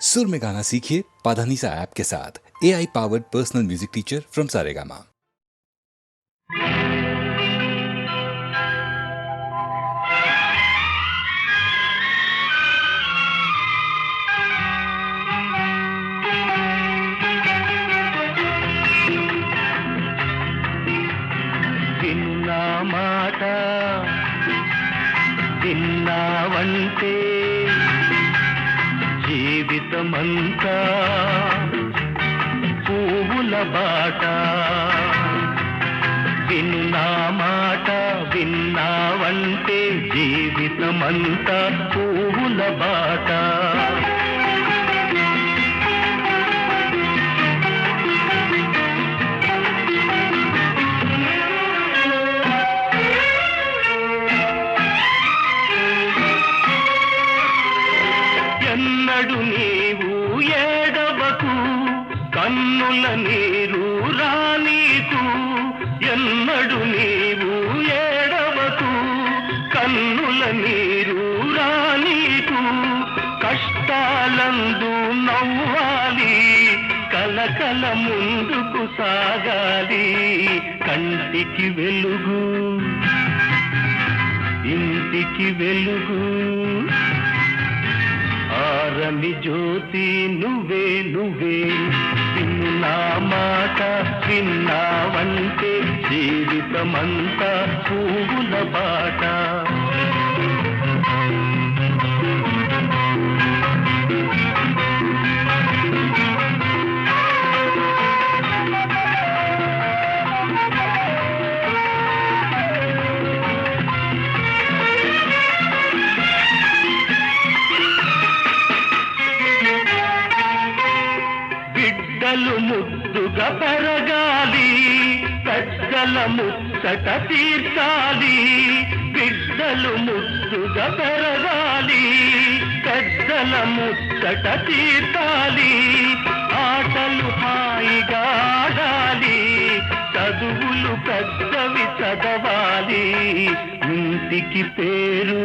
सुर में गाना सीखिए पाधानीसा ऐप के साथ। AI powered personal music teacher from Saregama. విన్నా మాట విన్నావంటే జీవితమంతా పువ్వుల బాట. విన్నా మాట విన్నావంటే జీవితమంతా పువ్వుల బాట. ఎన్నడు నీవు ఏడవకు కన్నుల నీరు రానీకు. ఎన్నడు నీవు ఏడవకు కన్నుల నీరు రానీకు. కష్టాలందు నవ్వాలి కలకల ముందుకు సాగాలి. కంటికి వెలుగు ఇంటికి వెలుగు ఆరని జ్యోతి నువ్వే నువ్వే. విన్నా మాట విన్నావంటే జీవితమంతా పువ్వుల బాట. బిడ్డలు ముద్దుగా పెరగాలి పెద్దల ముచ్చట తీర్చాలి. బిడ్డలు ముద్దుగా పెరగాలి పెద్దల ముచ్చట తీర్చాలి. ఆటలు హాయిగా ఆడాలి చదువులు పెద్దవి చదవాలి. ఇంటికి పేరు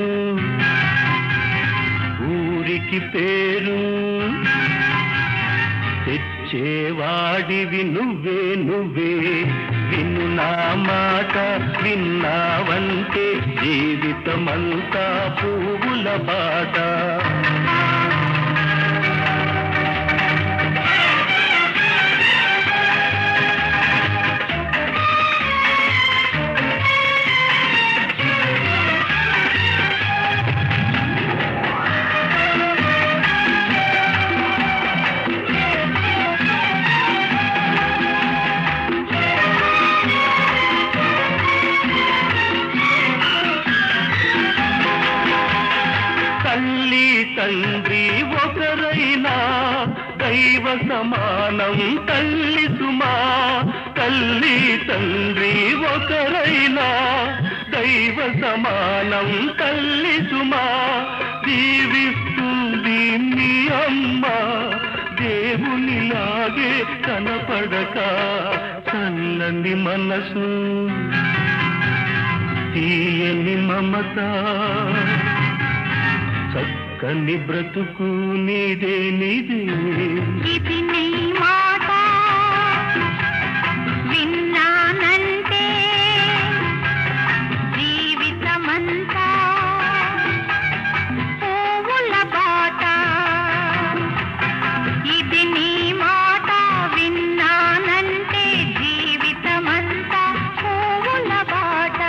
ఊరికి పేరు తెచ్చేవాడివి నువ్వే నువ్వే. విను నా మాట విన్నావంటే జీవితమంతా పువ్వుల బాట. తల్లి తండ్రి ఒకరైనా దైవ సమానం తల్లి సుమా. తల్లి తండ్రి ఒకరైనా దైవ సమానం తల్లి సుమా. జీవిస్తుంది మీ అమ్మ దేవునిలాగే కనపడక. చల్లని మనసు తీయని మమత చక్కని బ్రతుకు నీదే నీదే. ఇది నీ మాట విన్నానంటే జీవితమంతా పువ్వుల బాట. ఇది నీ మాట విన్నానంటే జీవితమంతా పువ్వుల బాట.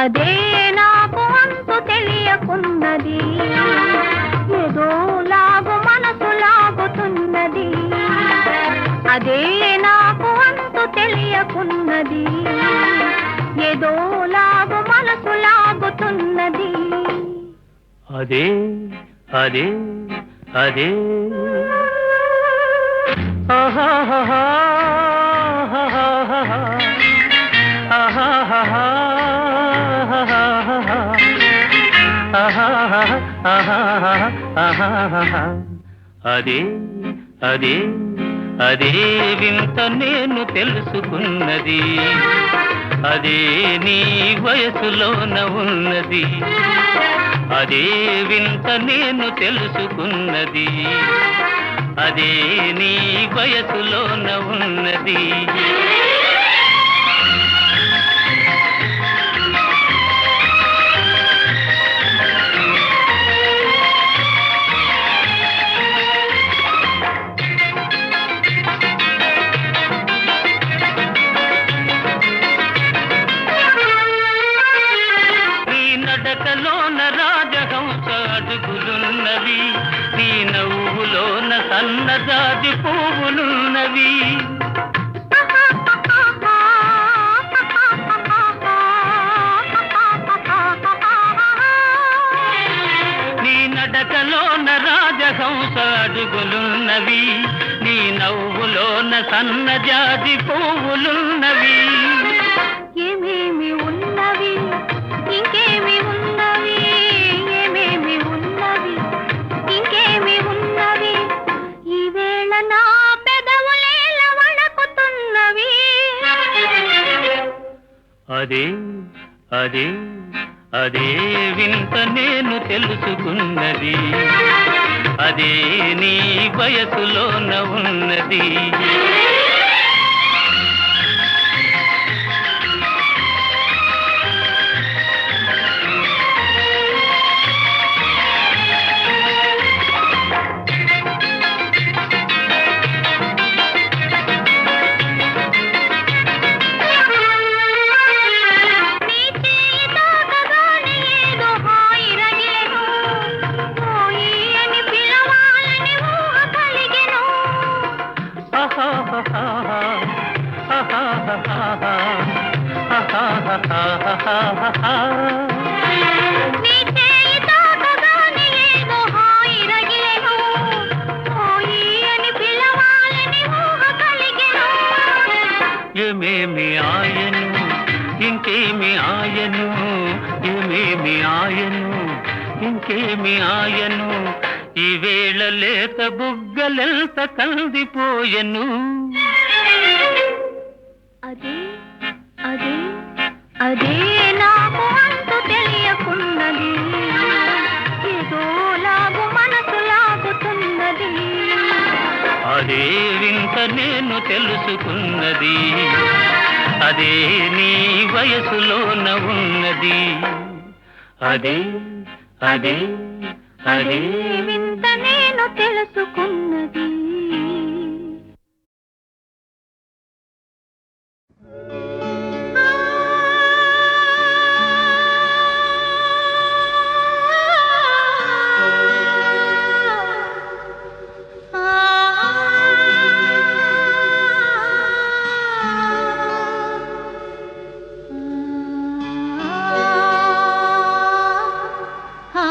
అదే నాకు అంతు తెలియకున్నది, ఏదో లాగు మనసు లాగుతున్నది. అదే నాకు అంతు తెలియకున్నది, ఏదో లాగు మనసు లాగుతున్నది. అదే అదే అదే ఆహాహా ఆహాహా ఆహాహా అదే అదే అదే వింత నేను తెలుసుకున్నది, అదే నీ వయసులోన ఉన్నది. అదే వింత నేను తెలుసుకున్నది, అదే నీ వయసులోన ఉన్నది. నడకలోన రాజహంస అడుగులున్నవి, నీ నవ్వులోన సన్నజాజి పువ్వులున్నవి. నీ నడకలోన రాజహంస అడుగులున్నవి, నీ నవ్వులోన సన్నజాజి పువ్వులున్నవి. ఏమేమి ఉన్నవి ఇంకేమి ఉన్నవి, ఏమేమి ఉన్నవి ఇంకేమి ఉన్నవి, ఈవేళ నా పెదవులేల వణకుతున్నవి. అదే అదే అదే వింత నేను తెలుసుకున్నది, అదే నీ వయసులోన ఉన్నది. ఏమేమి ఆయను ఇంకేమి ఆయను, ఏమేమి ఆయను ఇంకేమి ఆయను, ఈవేళ లేత బుగ్గలెంత కందిపోయెను. అదే అదే అదే నాకు అంతు తెలియకున్నది, ఏదో లాగు మనసు లాగుతున్నది. అదే వింత నేను తెలుసుకున్నది, అదే నీ వయసులోన ఉన్నది. అదే అదే అదే వింత నేను తెలుసుకున్నది. ఆ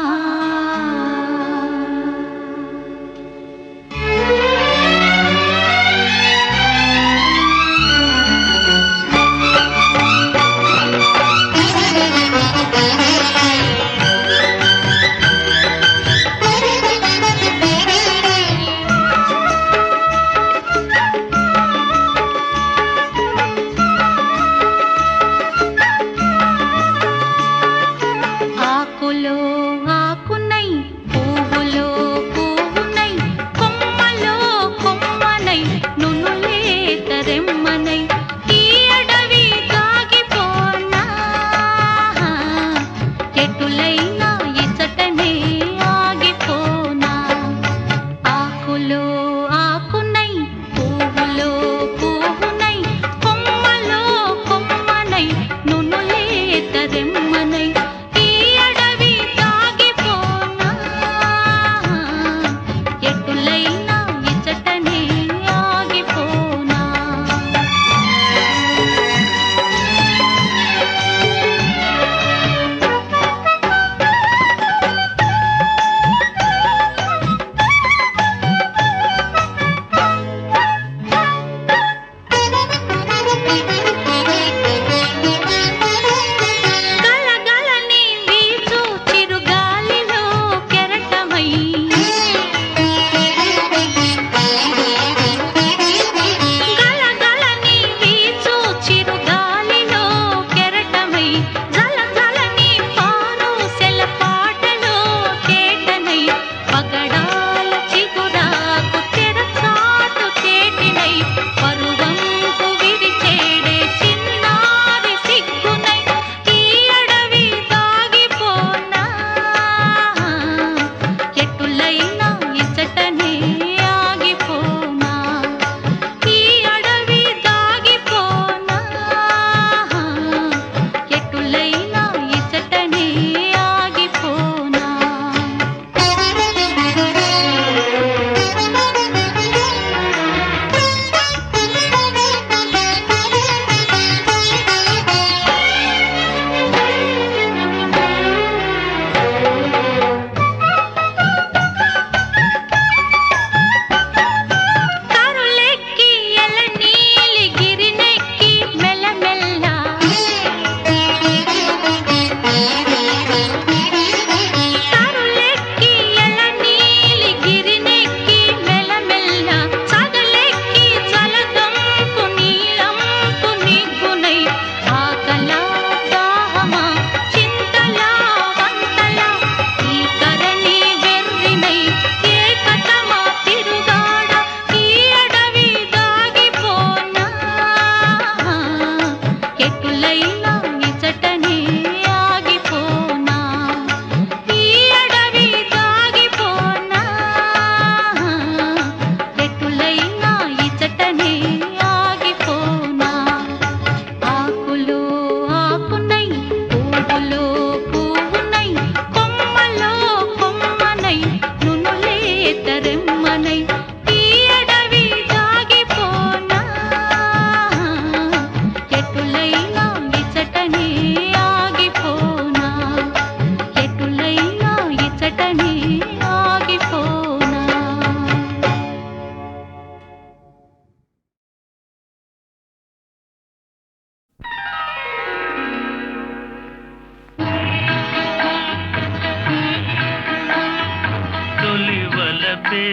వలపే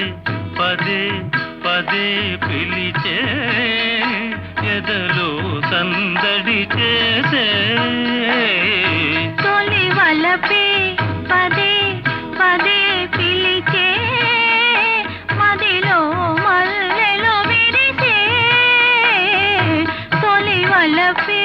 పదే పదే పిలిచే ఎదలో సందడి చేసే తొలి వలపే పదే పదే పిలిచే మదిలో మల్లెలో విరిసే తొలి వలపే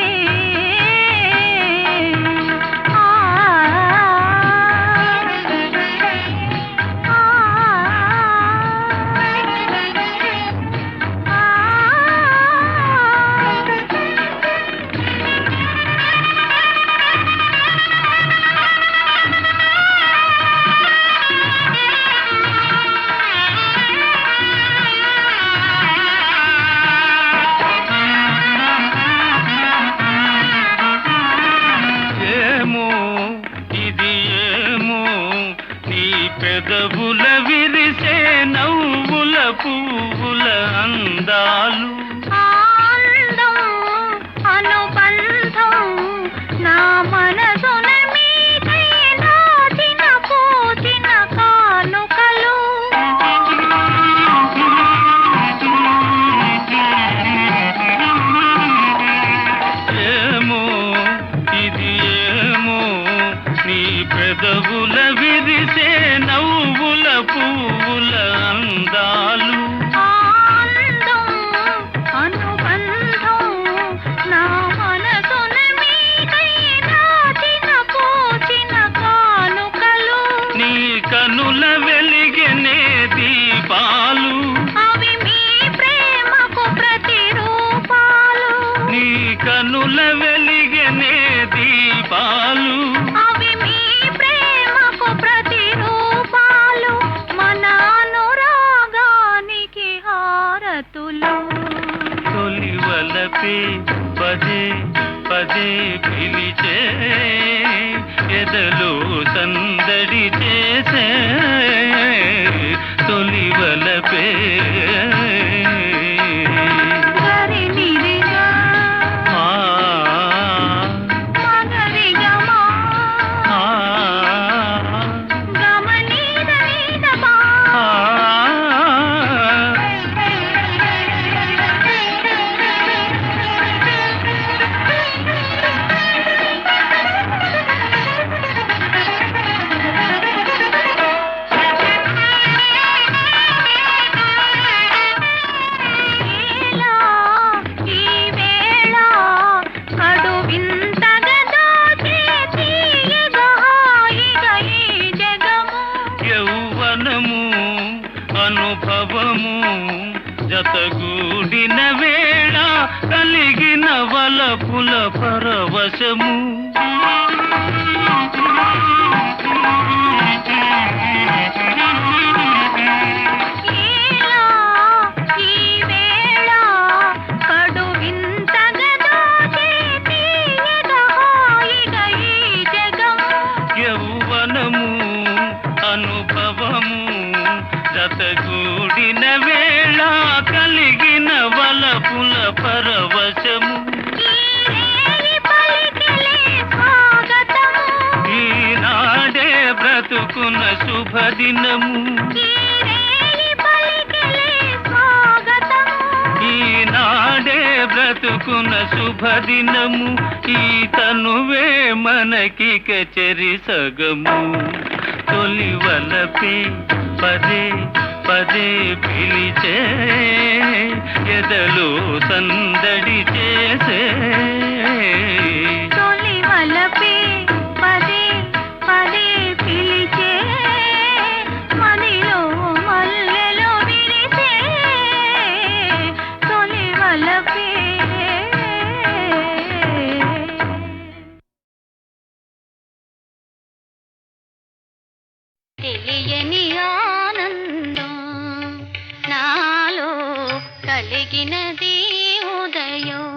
పెదవుల విరిసే నవ్వుల పువ్వుల అందాలు ఆనందం అనుబంధం నా మనసున మీకై నాచిన పూచిన కానుకలు ఏమో ఇది ఏమో నీ పెదవుల విరిసే నవ్వుల పువ్వుల అందాలు ఆనందం అనుబంధం నా మనసున మీకై నాచిన పూచిన కానుకలు నీ కనుల వెలిగెనే దీపాలు అవి మీ ప్రేమకు ప్రతిరూపాలు నీ కనుల వెలిగెనే దీపాలు అవి మీ ప్రేమకు ప్రతిరూపాలు మన అనురాగానికి హారతులు తొలి వలపే పదే పదే పిలిచే ఎదలో సందడి చేసే తొలి వలపే గరినిరిగా ఆ మగరిగమా ఆ గమనీద నీదమా ఆ ఏలా ఈ వేళ కడు వింతగా దోచే తీయగా హాయిగా ఈ జగము యౌవనము అనుభవము జతగూడిన వేళ కలిగిన వలపుల పరవశము ఏలా ఈ వేళ కడు వింతగా దోచే తీయగా హాయిగా ఈ జగము యౌవనము అనుభవము జతగూడిన వేళ కలిగిన వలపుల పరవశము ఈ రేయి పలికిలే స్వాగతము ఈనాడే బ్రతుకున్న శుభదినము ఈ రేయి పలికిలే స్వాగతము ఈనాడే బ్రతుకున్న శుభదినము ఈ తనువే మనకి కచెరి సగము తొలి వలపే పదే పదే పిలిచే ఎదలో సందడి చేసే తొలి వలపే పదే పదే పిలిచే మదిలో మల్లెలో విరిసే తొలి వలపే తెలియని ఆనందం నాలో కలిగినది ఉదయం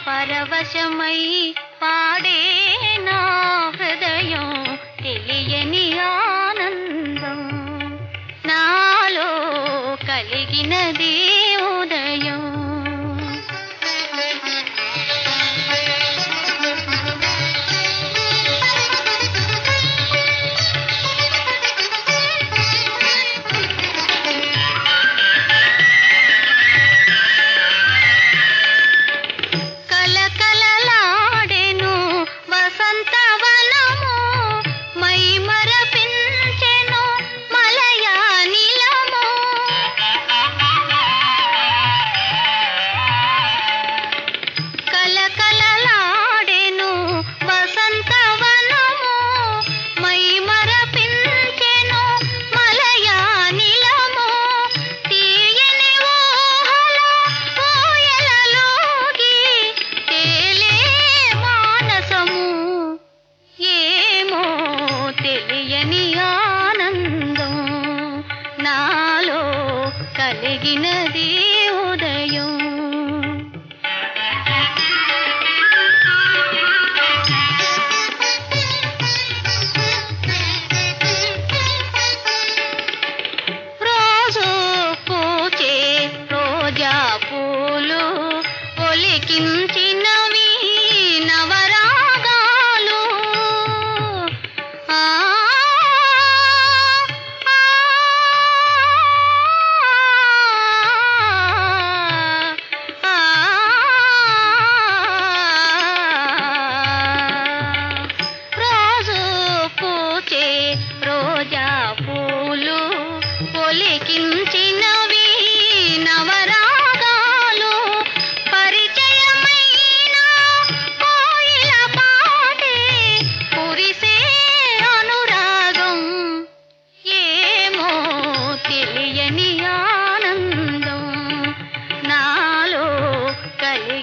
పరవశమై పాడే నా హృదయం తెలియని ఆనందం నాలో కలిగినది ఉదయం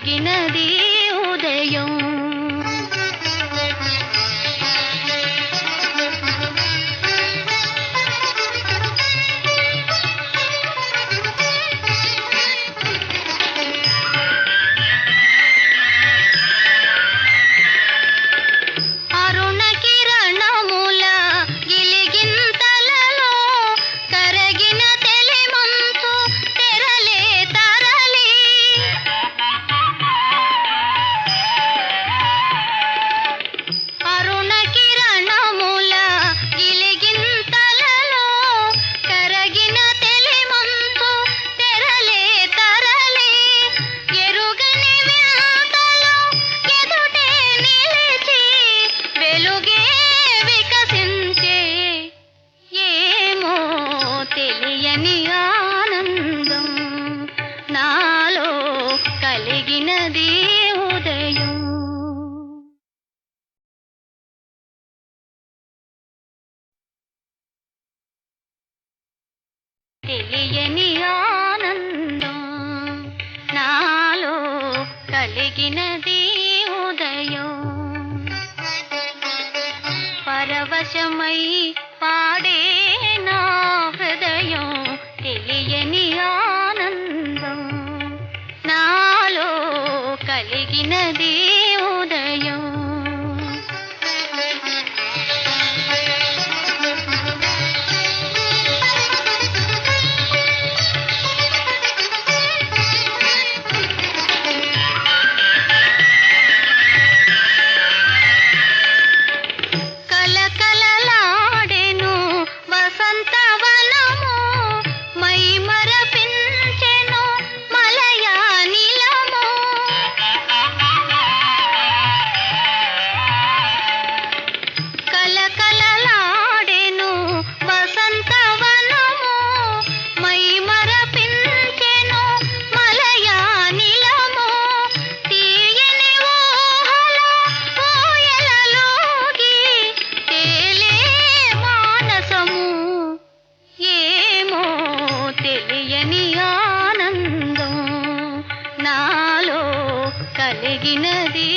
కలిగినది ఉదయం. అరుణ కిరణముల గిలిగింతలలో కరగిన తెలిమంతు తెరలే తరలి. అరుణ కిరణముల గిలిగింతలలో కరగిన తెలిమంతు తెరలే తరలి. ఎరుగని వింతలో ఎదుటే నిలిచి వెలుగే వికసించే ఏమో తెలియని ఆనందం నాలో కలిగినది ఉదయం. తెలియని ఆనందం నాలో కలిగినది ఉదయం. పరవశమై పాడే నా హృదయం తెలియని ఆనందం నాలో కలిగినది ఉదయం. కలకలలాడెను వసంతవనము మై మరపించెను మలయానిలము. కలకలలాడెను వసంతవనము మై మరపించెను మలయానిలము. తీయని ఊహలో ఊయలలోగి తేలే మానసము ఏమో తెలియని ఆనందం నాలో కలిగినది